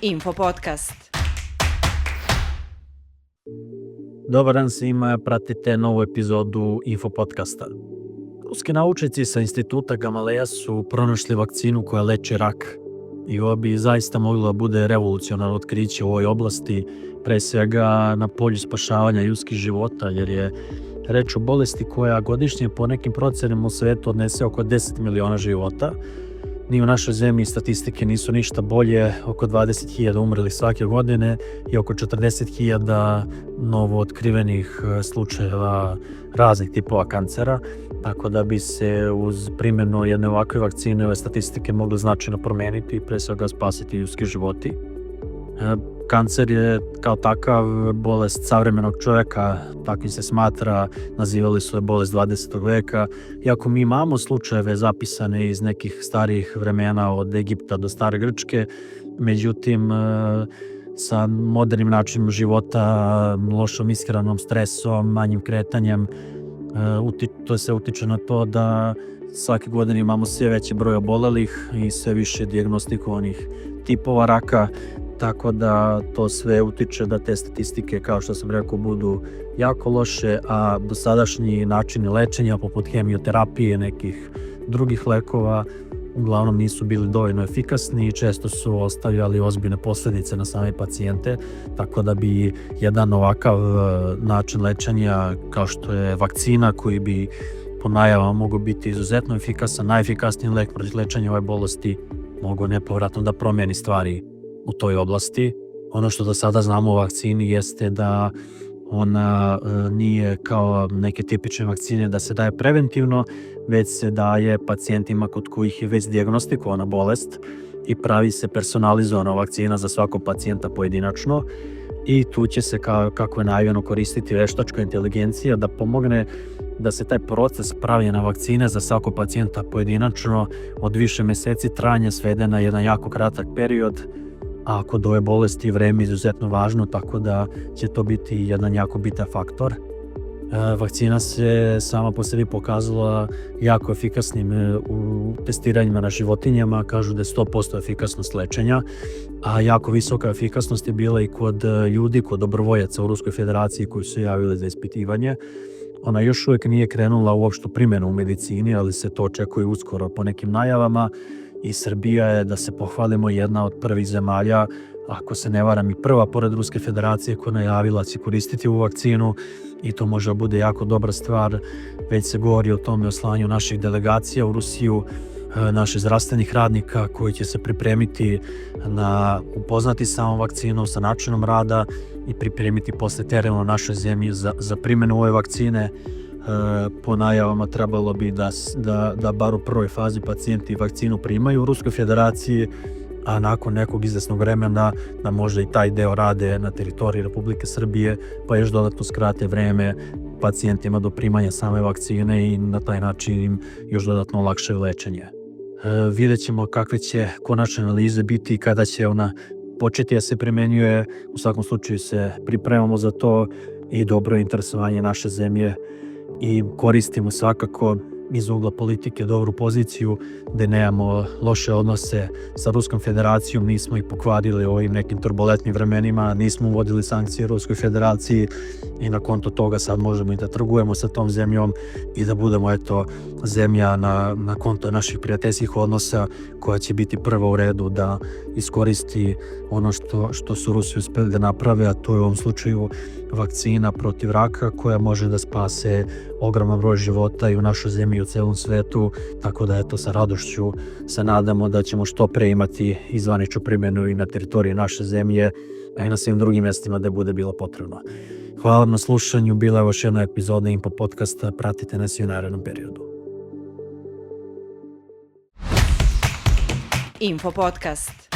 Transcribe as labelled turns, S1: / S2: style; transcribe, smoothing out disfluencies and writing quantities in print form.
S1: Info Podcast.
S2: Dobar dan svima, pratite novu epizodu Info Podcasta. Ruski naučnici sa instituta Gamaleja su pronašli vakcinu koja leči rak i ovo bi zaista moglo da bude revolucionarno otkriće u ovoj oblasti, pre svega na polju spašavanja ljudskih života, jer je reč o bolesti koja godišnje po nekim procenama u svetu odnese oko 10 miliona života. Ni u našoj zemlji statistike nisu ništa bolje, oko 20.000 umrlih svake godine i oko 40.000 novo otkrivenih slučajeva raznih tipova kancera, tako da bi se uz primjenu jedne ovakve vakcine ove statistike mogle značajno promeniti i pre svega spasiti ljudski životi. Kancer je kao takav bolest savremenog čovjeka, takvim se smatra, nazivali su je bolest 20. veka. Iako mi imamo slučajeve zapisane iz nekih starijih vremena od Egipta do Stare Grčke, međutim sa modernim načinom života, lošom ishranom, stresom, manjim kretanjem, to se utiče na to da svake godine imamo sve veći broj obolelih i sve više dijagnostikovanih tipova raka, tako da to sve utiče da te statistike, kao što sam rekao, budu jako loše, a dosadašnji načini lečenja poput hemioterapije, nekih drugih lekova, uglavnom nisu bili dovoljno efikasni i često su ostavljali ozbiljne posljedice na same pacijente, tako da bi jedan ovakav način lečenja kao što je vakcina, koji bi po najavama mogu biti izuzetno efikasan, najefikasniji lek protiv lečenja ove bolesti, mogu nepovratno da promijeni stvari u toj oblasti. Ono što do sada znamo o vakcini jeste da ona nije kao neke tipične vakcine da se daje preventivno, već se daje pacijentima kod kojih je već dijagnostikovana bolest i pravi se personalizovana vakcina za svakog pacijenta pojedinačno i tu će se, kako je najavljeno, koristiti veštačka inteligencija da pomogne da se taj proces pravljenja vakcine za svakog pacijenta pojedinačno od više meseci trajanja svede na jedan jako kratak period, a kod ove bolesti vreme je izuzetno važno, tako da će to biti jedan jako bitan faktor. Vakcina se sama po sebi pokazala jako efikasnim u testiranjima na životinjama, kažu da je 100% efikasnost lečenja, a jako visoka efikasnost je bila i kod ljudi, kod dobrovoljaca u Ruskoj federaciji koji su javili za ispitivanje. Ona još uvijek nije krenula u opštu primjenu u medicini, ali se to očekuje uskoro po nekim najavama. I Srbija je, da se pohvalimo, jedna od prvih zemalja, ako se ne varam i prva pored Ruske federacije, koja najavila će koristiti ovu vakcinu i to može bude jako dobra stvar. Već se govori o tome, o slanju naših delegacija u Rusiju, naših zdravstvenih radnika koji će se pripremiti upoznati sa ovom vakcinom, sa načinom rada i pripremiti posle terena u našoj zemlji za primjenu ove vakcine. Po najavama trebalo bi da bar u prvoj fazi pacijenti vakcinu primaju u Ruskoj federaciji, a nakon nekog izvesnog vremena da možda i taj deo rade na teritoriji Republike Srbije, pa još dodatno skrate vreme pacijentima do primanja same vakcine i na taj način im još dodatno olakšaju lečenje. Vidjet ćemo kakve će konačne analize biti i kada će ona početi da se primenjuje. U svakom slučaju se pripremamo za to i dobro je interesovanje naše zemlje i koristimo svakako iz ugla politike dobru poziciju gde nemamo loše odnose sa Ruskom federacijom, nismo ih pokvarili u ovim nekim turbulentnim vremenima, nismo uvodili sankcije Ruskoj federaciji i na konto toga sad možemo i da trgujemo sa tom zemljom i da budemo zemlja na konto naših prijateljskih odnosa koja će biti prva u redu da iskoristi ono što su Rusi uspeli da naprave, a to je u ovom slučaju vakcina protiv raka koja može da spase ogroman broj života i u našoj zemlji i u celom svetu, tako da sa radošću se nadamo da ćemo što pre imati i zvaničnu primjenu i na teritoriji naše zemlje, a i na svim drugim mjestima da bude bilo potrebno. Hvala na slušanju, bila je još jedna epizoda Info Podcasta, pratite nas i u narednom periodu.
S1: Info Podcast.